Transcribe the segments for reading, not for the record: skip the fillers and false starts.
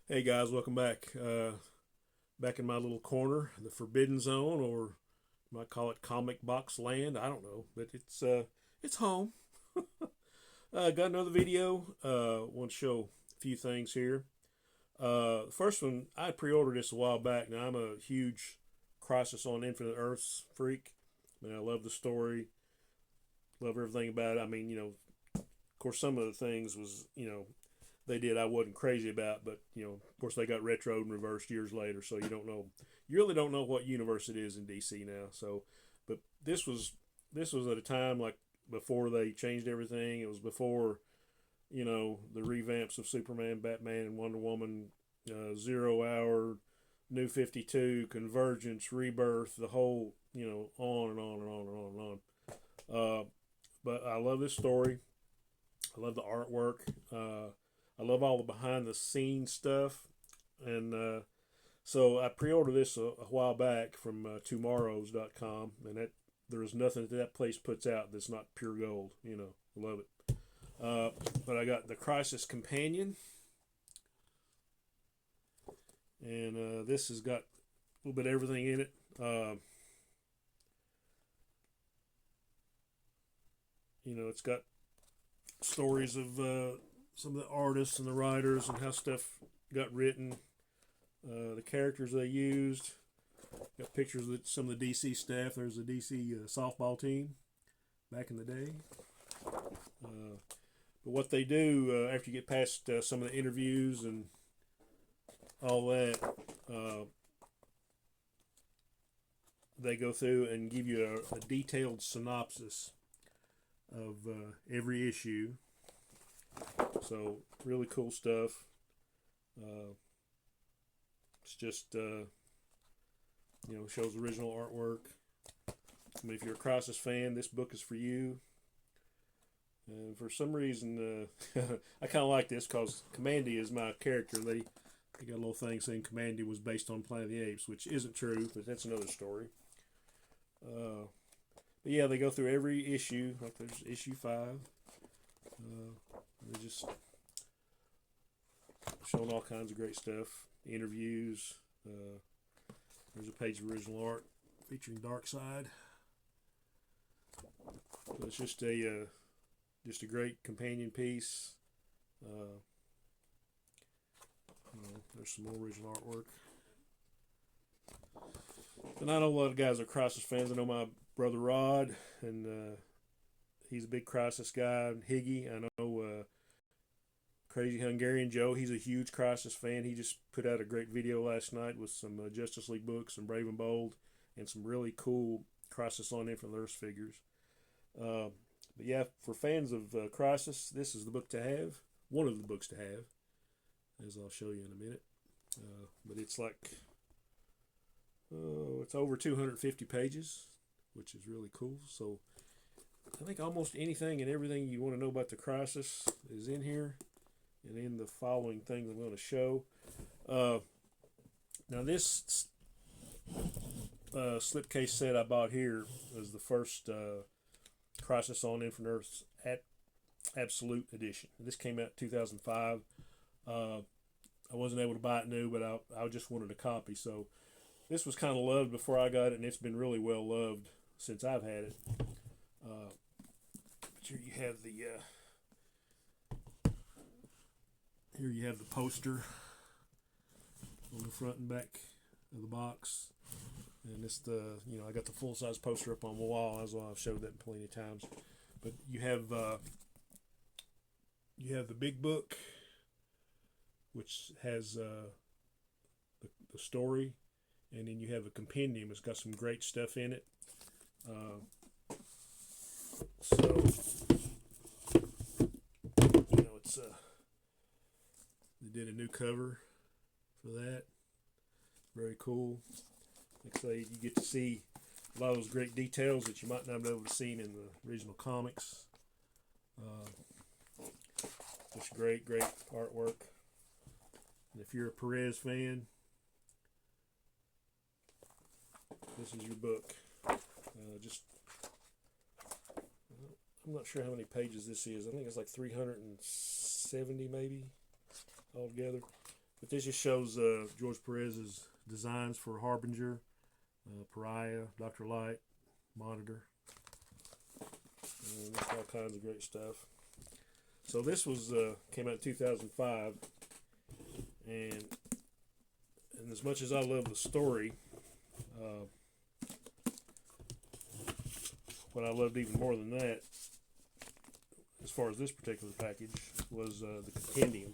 Hey guys, welcome back. Back in my little corner, the Forbidden Zone, or you might call it Comic Box Land. I don't know, but it's home. Got another video. Want to show a few things here. The first one I pre-ordered this a while back. Now I'm a huge Crisis on Infinite Earths freak. I mean, I love the story, love everything about it. I mean, of course, some of the things was they did I wasn't crazy about, but of course they got retroed and reversed years later, so you really don't know what universe it is in DC now. So, but this was at a time like before they changed everything. It was before the revamps of Superman, Batman, and Wonder Woman, 0 Hour, New 52, Convergence, Rebirth, the whole on and on and on and on and on. But I love this story. I love the artwork. I love all the behind the scenes stuff, and so I pre-ordered this a while back from tomorrows.com, and there is nothing that place puts out that's not pure gold. I love it. But I got the Crisis Companion, and this has got a little bit of everything in it. It's got stories of some of the artists and the writers and how stuff got written, the characters they used. Got pictures of some of the DC staff. There's a DC softball team back in the day. But what they do after you get past some of the interviews and all that, they go through and give you a detailed synopsis of every issue. So really cool stuff. It's just shows original artwork. I mean, if you're a Crisis fan, this book is for you. And for some reason, I kind of like this because Commandy is my character. They got a little thing saying Commandy was based on Planet of the Apes, which isn't true, but that's another story. But yeah, they go through every issue. Like there's issue 5. They just showing all kinds of great stuff, interviews. There's a page of original art featuring Darkseid. So it's just a great companion piece. There's some more original artwork. And I know a lot of guys are Crisis fans. I know my brother Rod, and he's a big Crisis guy. Higgy, I know Crazy Hungarian Joe, he's a huge Crisis fan. He just put out a great video last night with some Justice League books, some Brave and Bold, and some really cool Crisis on Infinite Earths figures. But yeah, for fans of Crisis, this is the book to have. One of the books to have, as I'll show you in a minute. But it's like, it's over 250 pages, which is really cool. So I think almost anything and everything you want to know about the Crisis is in here, and in the following things I'm going to show. Now this slipcase set I bought here was the first Crisis on Infinite Earths Absolute Edition. This came out in 2005. I wasn't able to buy it new, but I just wanted a copy. So this was kind of loved before I got it, and it's been really well loved since I've had it. Here you have the poster on the front and back of the box, and it's I got the full size poster up on the wall. As well, I've showed that plenty of times. But you have the big book, which has the story, and then you have a compendium. It's got some great stuff in it. So it's they did a new cover for that. Very cool. Like I say, you get to see a lot of those great details that you might not be able to see in the original comics. Just great artwork. And if you're a Perez fan, this is your book. I'm not sure how many pages this is. I think it's like 370 maybe altogether. But this just shows George Perez's designs for Harbinger, Pariah, Dr. Light, Monitor. And all kinds of great stuff. So this was came out in 2005, and as much as I love the story, what I loved even more than that, as far as this particular package, was the compendium.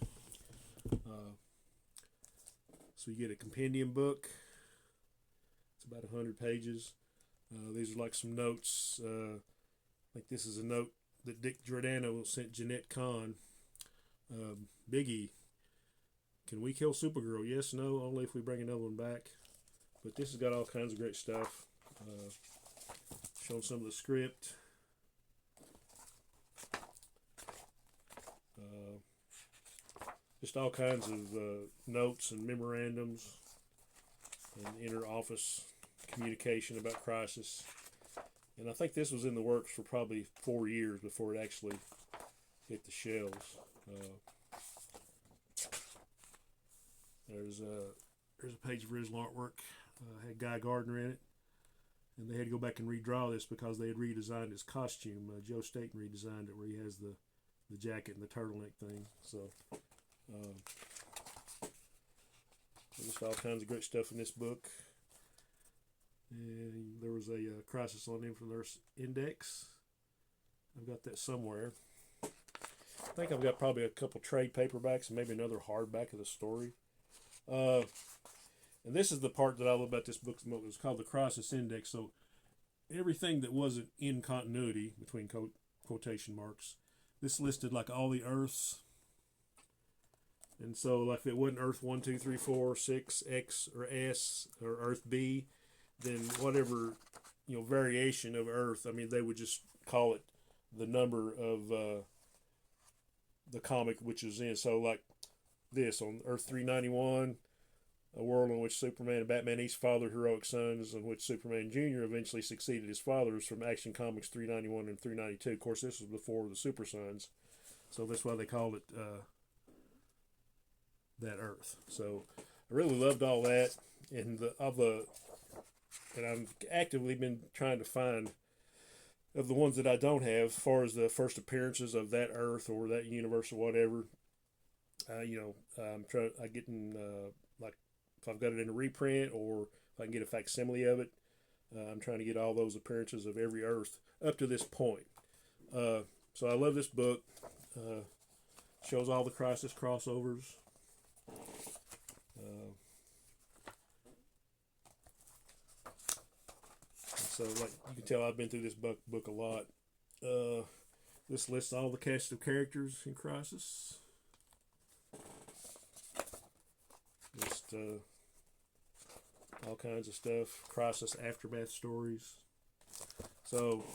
So you get a compendium book. It's about 100 pages. These are like some notes. Like this is a note that Dick Giordano sent Jeanette Kahn. Biggie, can we kill Supergirl? Yes, no, only if we bring another one back. But this has got all kinds of great stuff. Showing some of the script. Just all kinds of notes and memorandums and inter-office communication about Crisis. And I think this was in the works for probably 4 years before it actually hit the shelves. There's a page of original artwork. Had Guy Gardner in it. And they had to go back and redraw this because they had redesigned his costume. Joe Staten redesigned it where he has the jacket and the turtleneck thing. So just all kinds of great stuff in this book. And there was a Crisis on Infinite Earths index. I've got that somewhere. I think I've got probably a couple trade paperbacks and maybe another hardback of the story. And this is the part that I love about this book. It's called the Crisis Index. So everything that wasn't in continuity, between quotation marks, this listed like all the Earths. And so like if it wasn't Earth 1, 2, 3, 4, 6, X or S or Earth B, then whatever, variation of Earth, I mean, they would just call it the number of the comic which is in. So like this, on Earth 391, a world in which Superman and Batman each fathered heroic sons, in which Superman Jr. eventually succeeded his fathers, from Action Comics 391 and 392. Of course, this was before the Super Sons, so that's why they called it that Earth. So I really loved all that, and and I've actively been trying to find, of the ones that I don't have, as far as the first appearances of that Earth or that universe or whatever. I'm getting like if I've got it in a reprint or if I can get a facsimile of it. I'm trying to get all those appearances of every Earth up to this point. So I love this book. Shows all the Crisis crossovers. So like you can tell, I've been through this book a lot. This lists all the cast of characters in Crisis. Just all kinds of stuff. Crisis aftermath stories. So,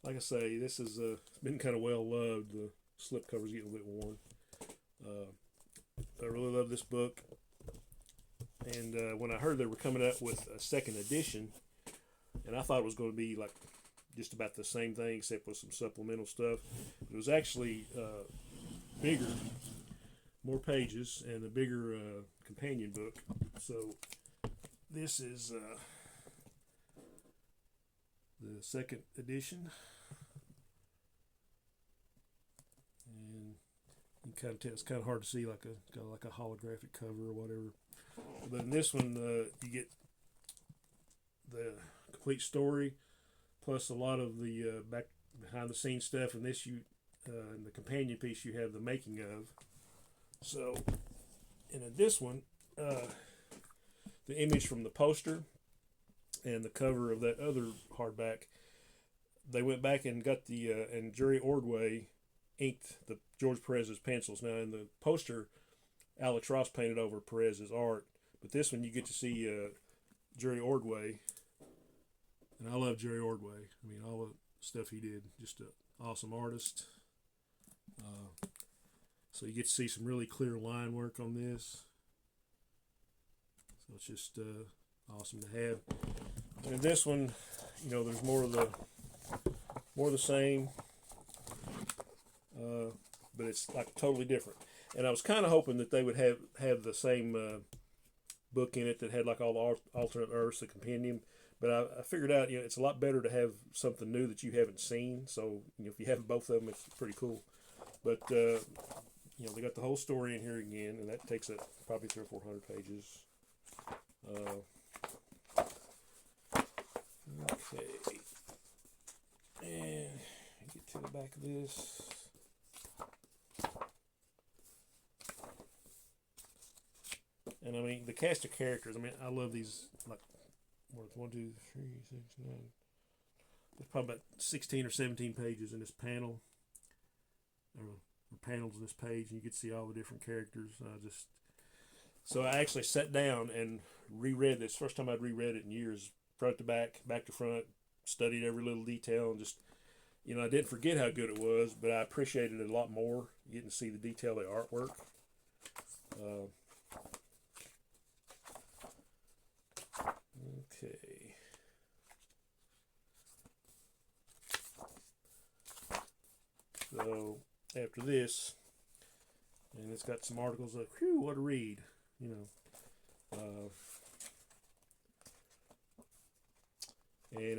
like I say, this is it's been kind of well loved. The slipcover's getting a bit worn. I really love this book. And when I heard they were coming up with a second edition, and I thought it was going to be like just about the same thing except with some supplemental stuff, it was actually bigger, more pages, and a bigger companion book. So this is the second edition, and you can kind of tell it's kind of hard to see, like a holographic cover or whatever. But in this one, you get the complete story plus a lot of the back behind the scenes stuff. And this in the companion piece you have the making of. So, and in this one, the image from the poster and the cover of that other hardback, they went back and got the and Jerry Ordway inked the George Perez's pencils. Now in the poster, Alex Ross painted over Perez's art, but this one you get to see Jerry Ordway, and I love Jerry Ordway. I mean, all the stuff he did, just an awesome artist. So you get to see some really clear line work on this. So it's just awesome to have. And in this one, there's more of the same, but it's like totally different. And I was kind of hoping that they would have the same book in it that had like all the alternate Earths, the compendium. But I figured out, it's a lot better to have something new that you haven't seen. So if you have both of them, it's pretty cool. But they got the whole story in here again, and that takes it probably 300 or 400 pages. Okay, and get to the back of this. And I mean, the cast of characters. I mean, I love these. Like, what, 1, 2, 3, 6, 9. There's probably about 16 or 17 pages in this panel, or panels in this page, and you get to see all the different characters. So I actually sat down and reread this. First time I'd reread it in years, front to back, back to front. Studied every little detail, and just, I didn't forget how good it was, but I appreciated it a lot more. Getting to see the detail of the artwork. Okay. So after this, and it's got some articles of, whew, what a read, and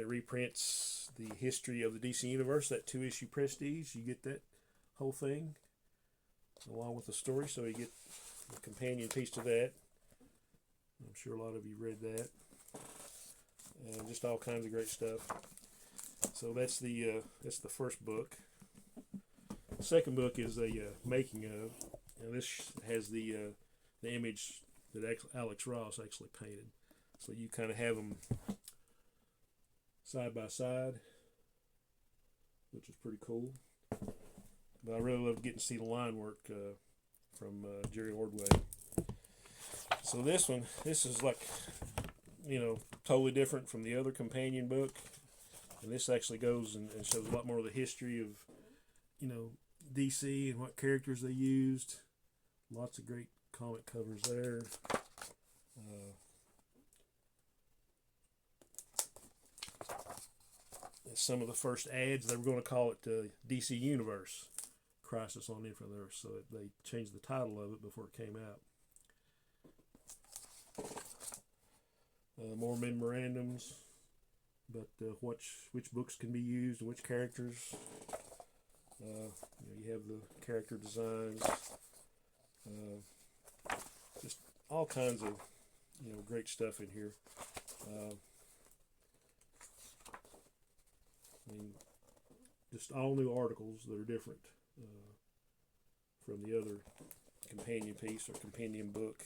it reprints the history of the DC Universe, that 2-issue prestige. You get that whole thing along with the story, so you get a companion piece to that. I'm sure a lot of you read that. And just all kinds of great stuff. So that's the first book. The second book is a making of, and this has the image that Alex Ross actually painted. So you kind of have them side by side, which is pretty cool. But I really love getting to see the line work from Jerry Ordway. So this is like, totally different from the other companion book. And this actually goes and shows a lot more of the history of, DC and what characters they used. Lots of great comic covers there. Some of the first ads, they were going to call it DC Universe Crisis on Infinite Earth, so they changed the title of it before it came out. More memorandums, but which books can be used and which characters. You have the character designs, just all kinds of great stuff in here. I mean, just all new articles that are different from the other companion piece or companion book.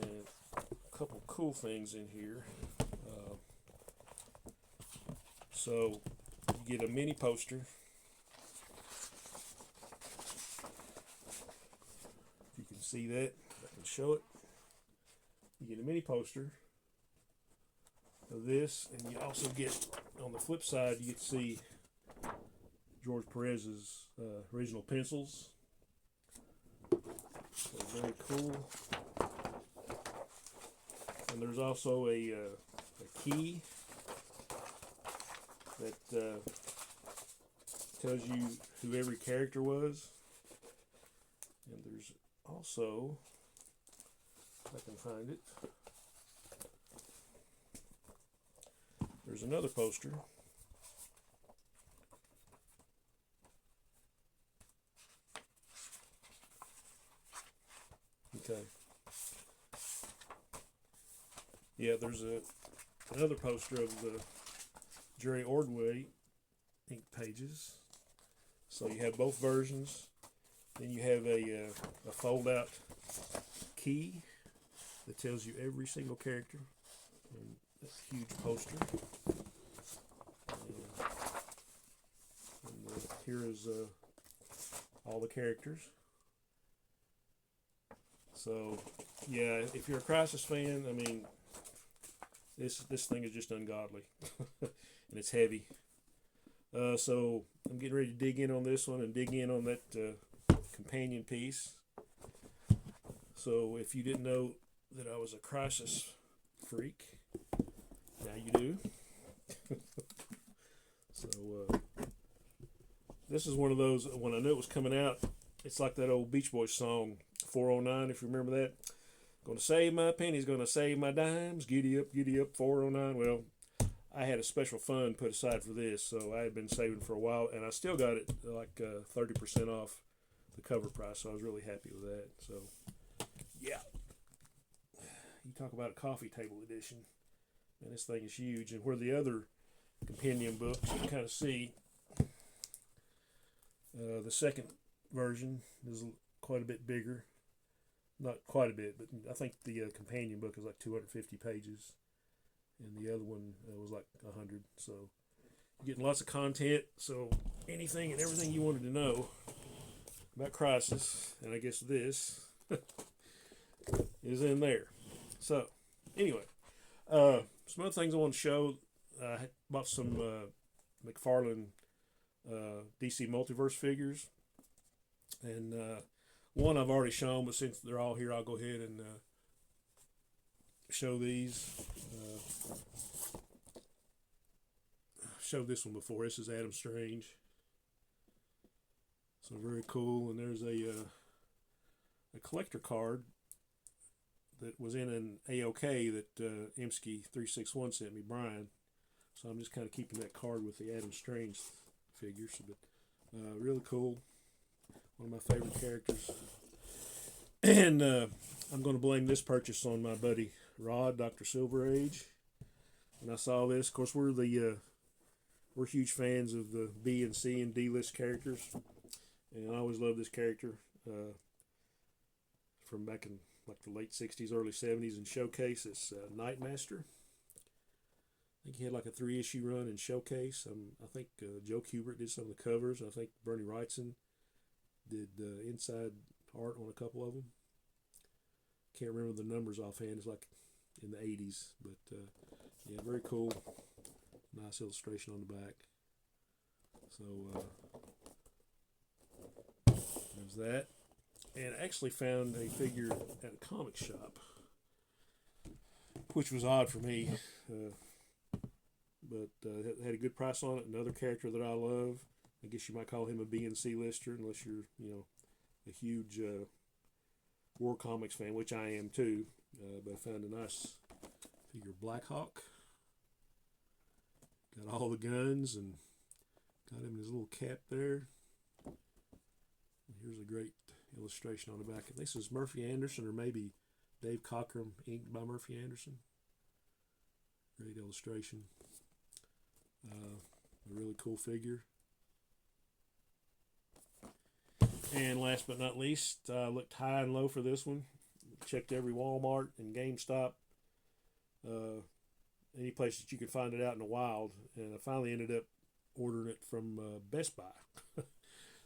And a couple cool things in here. So you get a mini poster. If you can see that, I can show it. You get a mini poster of this, and you also get, on the flip side, you get to see George Perez's original pencils. So very cool. And there's also a key that tells you who every character was. And there's also, if I can find it, there's another poster. Okay. Yeah, there's another poster of the Jerry Ordway ink pages. So you have both versions. Then you have a fold-out key that tells you every single character. And that's a huge poster. And here is all the characters. So, yeah, if you're a Crisis fan, I mean, this thing is just ungodly, and it's heavy. So I'm getting ready to dig in on this one and dig in on that companion piece. So if you didn't know that I was a Crisis freak, now you do. So this is one of those, when I knew it was coming out, It's like that old Beach Boys song, 409, if you remember that. Gonna save my pennies, gonna save my dimes. Giddy up, 409. Well, I had a special fund put aside for this, so I had been saving for a while, and I still got it like 30% off the cover price, so I was really happy with that. So, yeah. You talk about a coffee table edition, and this thing is huge. And where the other compendium books, you can kind of see the second version is quite a bit bigger. Not quite a bit, but I think the companion book is like 250 pages, and the other one was like 100. So you're getting lots of content. So anything and everything you wanted to know about Crisis, and I guess this is in there. So anyway, some other things I want to show. I bought some McFarlane DC Multiverse figures, and one I've already shown, but since they're all here, I'll go ahead and show these. Showed this one before. This is Adam Strange. So very cool. And there's a collector card that was in an AOK that Emsky361 sent me, Brian. So I'm just kind of keeping that card with the Adam Strange figures. But really cool. One of my favorite characters. And I'm going to blame this purchase on my buddy Rod, Dr. Silver Age. And I saw this. Of course, we're huge fans of the B and C and D list characters, and I always loved this character from back in like the late '60s, early '70s in Showcase. It's Nightmaster. I think he had like a 3-issue run in Showcase. I think Joe Kubert did some of the covers. I think Bernie Wrightson did inside art on a couple of them. Can't remember the numbers offhand. It's like in the 80s, but yeah, very cool. Nice illustration on the back. So there's that. And I actually found a figure at a comic shop, which was odd for me, but had a good price on it. Another character that I love. I guess you might call him a B and C lister, unless you're, a huge War Comics fan, which I am too. But I found a nice figure, Blackhawk. Got all the guns and got him in his little cap there. And here's a great illustration on the back. This is Murphy Anderson, or maybe Dave Cockrum, inked by Murphy Anderson. Great illustration. A really cool figure. And last but not least, looked high and low for this one. Checked every Walmart and GameStop. Any place that you could find it out in the wild, and I finally ended up ordering it from Best Buy.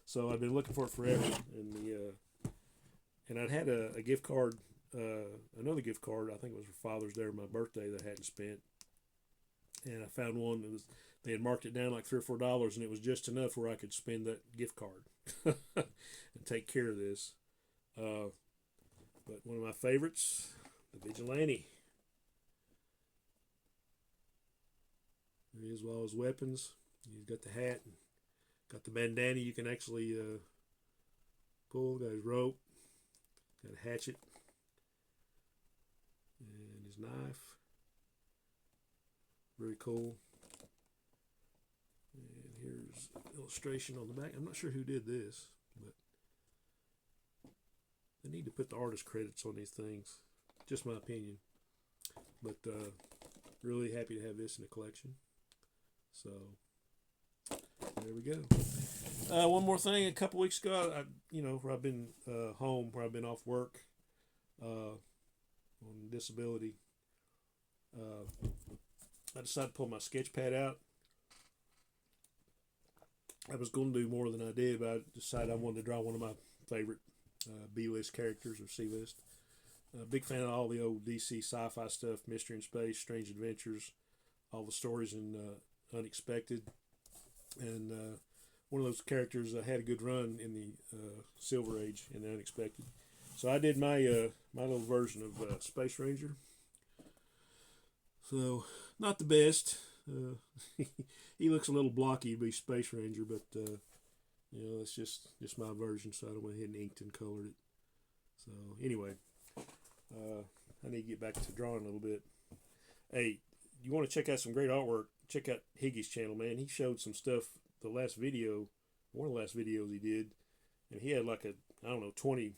So I've been looking for it forever, and I'd had a gift card, another gift card. I think it was for Father's Day or my birthday that I hadn't spent, and I found one that they had marked it down like $3 or $4, and it was just enough where I could spend that gift card and take care of this. But one of my favorites, the Vigilante. There he is with all his weapons. He's got the hat, and got the bandana you can actually pull. Got his rope, got a hatchet, and his knife. Very cool. And here's an illustration on the back. I'm not sure who did this, but they need to put the artist credits on these things. Just my opinion. But really happy to have this in the collection. So there we go. One more thing. A couple weeks ago, where I've been home, where I've been off work on disability, I decided to pull my sketch pad out. I was going to do more than I did, but I decided I wanted to draw one of my favorite B-list characters, or C-list. Big fan of all the old DC sci-fi stuff, Mystery in Space, Strange Adventures, all the stories in Unexpected, and one of those characters had a good run in the Silver Age in the Unexpected. So I did my my little version of Space Ranger. So not the best. He looks a little blocky to be Space Ranger, but You know, that's just my version, so I went ahead and inked and colored it. So anyway, I need to get back to drawing a little bit. Hey, you want to check out some great artwork? Check out Higgy's channel, man. He showed some stuff the last video, one of the last videos he did, and he had like a, I don't know, 20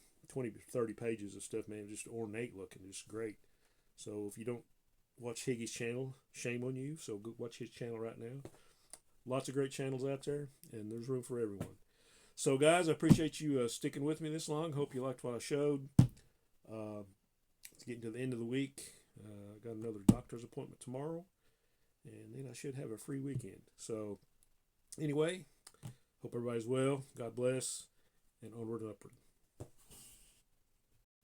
30 pages of stuff, man, just ornate looking, just great. So if you don't watch Higgy's channel, shame on you. So go watch his channel right now. Lots of great channels out there, and there's room for everyone. So guys, I appreciate you sticking with me this long. Hope you liked what I showed. It's getting to the end of the week. I got another doctor's appointment tomorrow, and then I should have a free weekend. So anyway, hope everybody's well. God bless, and onward and upward.